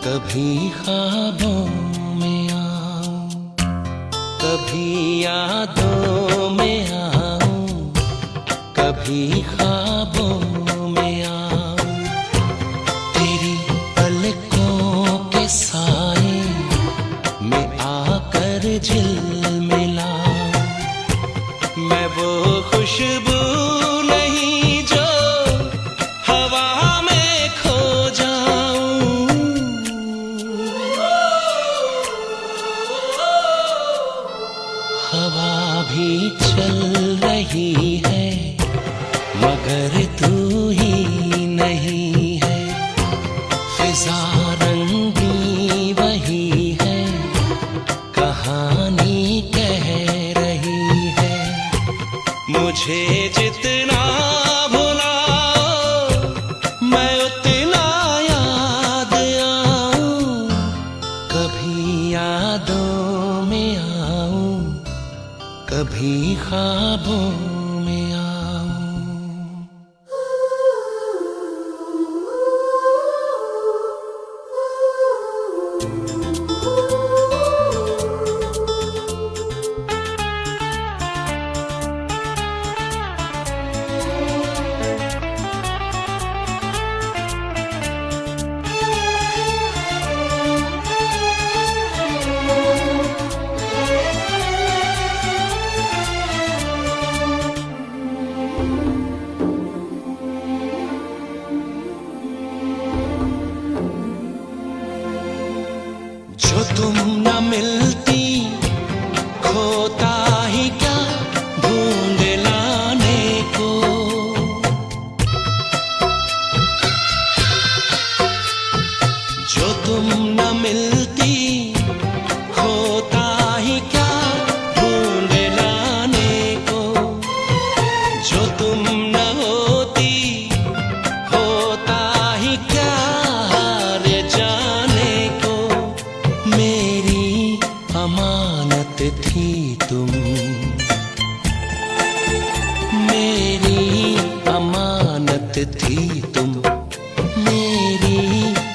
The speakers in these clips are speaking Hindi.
कभी ख्वाबों में आऊं, कभी यादों में आऊं, कभी ख्वाबों में आऊं, तेरी पलकों के साए में आकर झिलमिलाऊं। मैं वो खुशबू नहीं जो हवा में खो जाऊं। हवा भी चल रही है मगर तू ही नहीं है। फिजा रंगी वही है, कहानी कह रही है। मुझे जितना भुलाओ मैं उतना याद आऊं। कभी यादों में आऊं, कभी ख्वाबों में आऊं। जो तुम न मिलती खोता ही क्या ढूंढ लाने को। जो तुम न मिलती खोता ही क्या ढूंढ लाने को। जो तुम न होती होता ही क्या हार जाने को। मेरी अमानत थी तुम, मेरी अमानत थी तुम, मेरी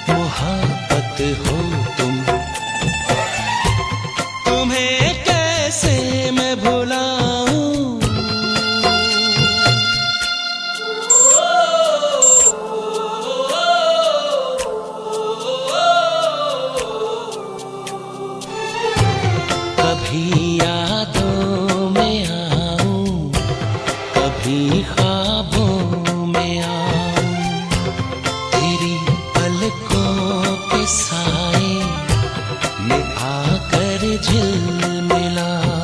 मोहब्बत हो तुम। तुम्हें कैसे मैं भुलाऊं। कभी यादों में आऊं, कभी ख्वाबों में आऊं, तेरी पलकों के साए में आकर झिलमिलाऊं।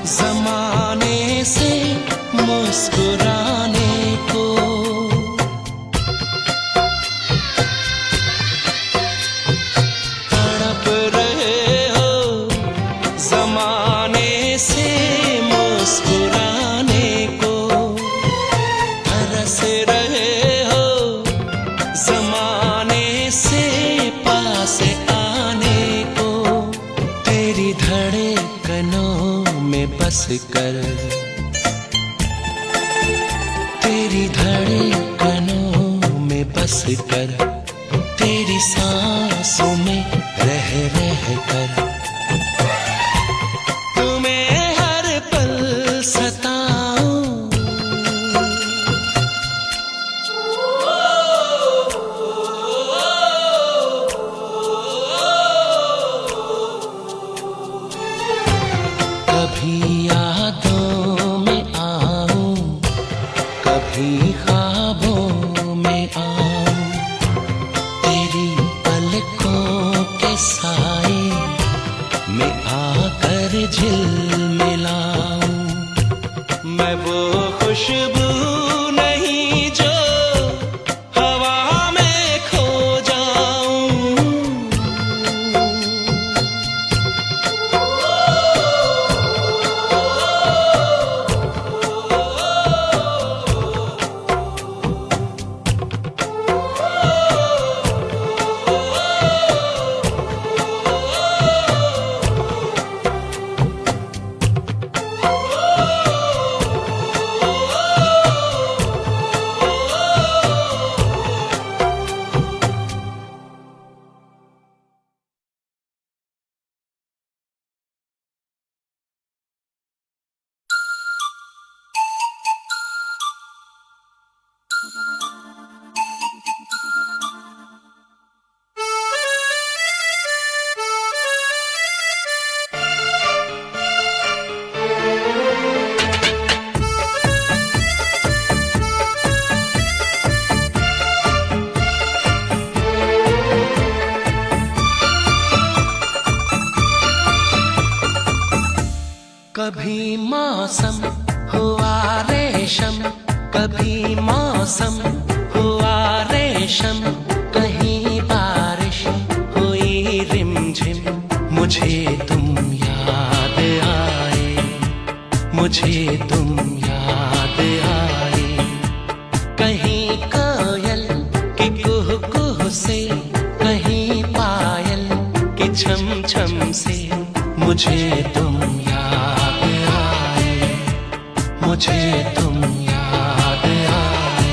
ज़माने से मुस्कुराने को। तड़प रहे हो ज़माने से मुस्कुराने को। तरस रहे हो ज़माने से पास आने को। तेरी धड़कनों में बस कर, तेरी धड़कनों में बस कर, तेरी सांसों में रह रह कर। तुम्हें हर पल सताऊं। कभी यादों में आऊं, कभी ख्वाबों में आऊं, तेरी पलकों के साए में आकर झिलमिलाऊं। मैं वो खुशबू नहीं जो हवा में खो जाऊं। कभी मौसम हुआ रेशम, कभी मौसम हुआ रेशम, कहीं बारिश हुई रिमझिम, मुझे तुम याद आए, मुझे तुम याद आए। कहीं कोयल की कुहू कुहू से, कहीं पायल की छम छम से, मुझे तुम याद आए, मुझे तुम याद आए।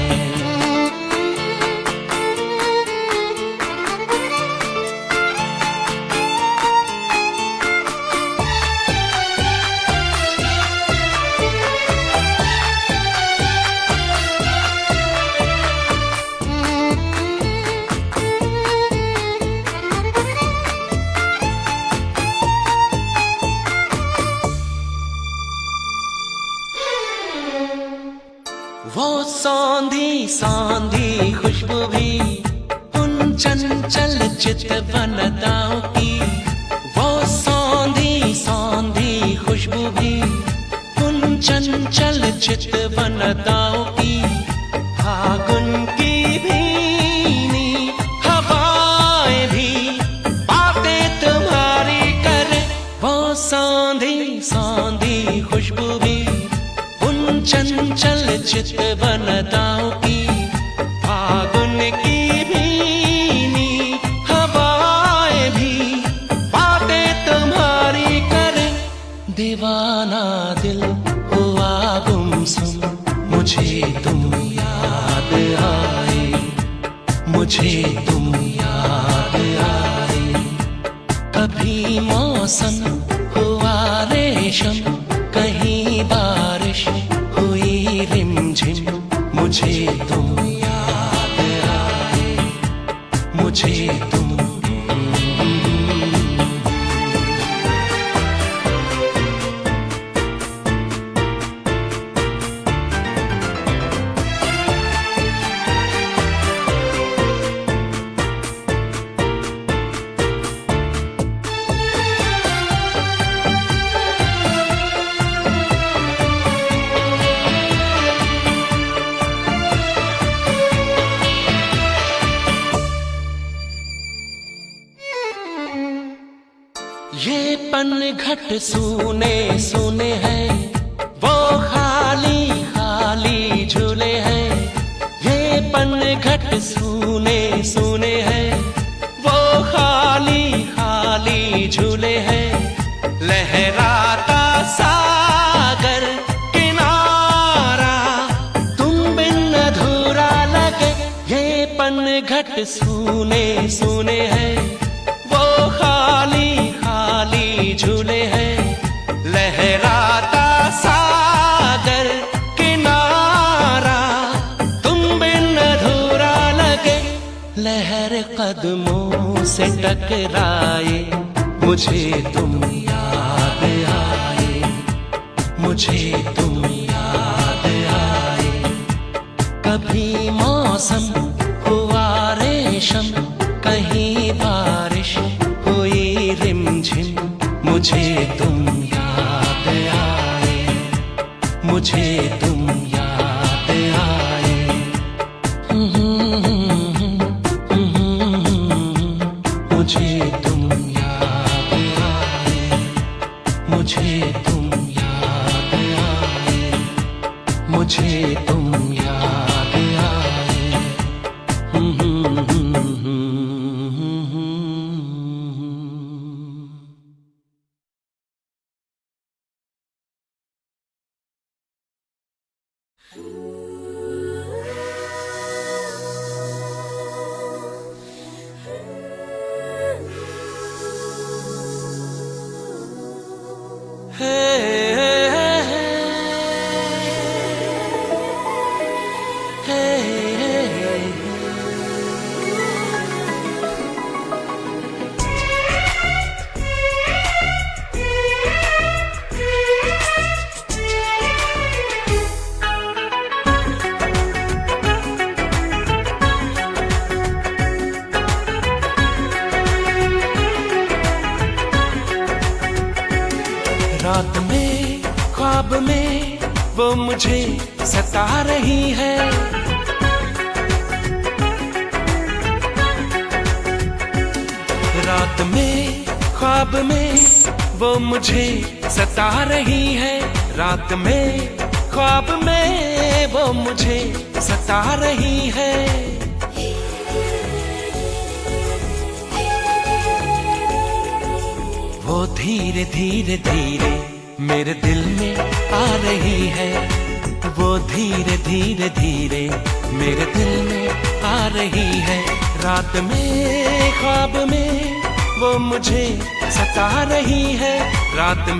वो सौंधी सौंधी खुशबू भी उन चंचल चितवन अदाओं की, वो सौंधी सौंधी खुशबू भी उन चंचल चितवन अदाओं की। फागुन की भीनी हवाएं भी बातें तुम्हारी करे, वो सौंधी सौंधी खुशबू भी उन चंचल चितवन अदाओं की। फागुन की भीनी हवाएं भी बातें तुम्हारी करे, दीवाना दिल हुआ गुमसुम, मुझे तुम याद आए, मुझे तुम याद आए। कभी मौसम हुआ रेशम, कहीं बारिश हुई रिमझिम, मुझे तुम याद आए, मुझे तुम। ये पनघट सूने सूने हैं, वो खाली खाली झूले हैं। ये पनघट सूने सूने हैं, वो खाली खाली झूले हैं। लहराता सागर किनारा तुम बिन अधूरा लगे, ये पनघट सूने सूने हैं, वो खाली खाली झूले हैं। लहराता सागर किनारा तुम बिन अधूरा लगे, लहर कदमों से टकराए, मुझे तुम याद आए, मुझे तुम याद आए। कभी मौसम हुआ रेशम, कहीं बारिश हुई रिमझिम, मुझे तुम याद आए, मुझे तुम याद आए। मुझे तुम याद आए, मुझे तुम याद आए, मुझे तुम याद आए। Hey, hey, hey. ख्वाब में वो मुझे सता रही है। रात में ख्वाब में वो मुझे सता रही है। रात में ख्वाब में वो मुझे सता रही है। वो धीरे धीरे धीरे मेरे दिल में आ रही है। वो धीरे धीरे धीरे मेरे दिल में आ रही है। रात में ख्वाब में वो मुझे सता रही है। रात में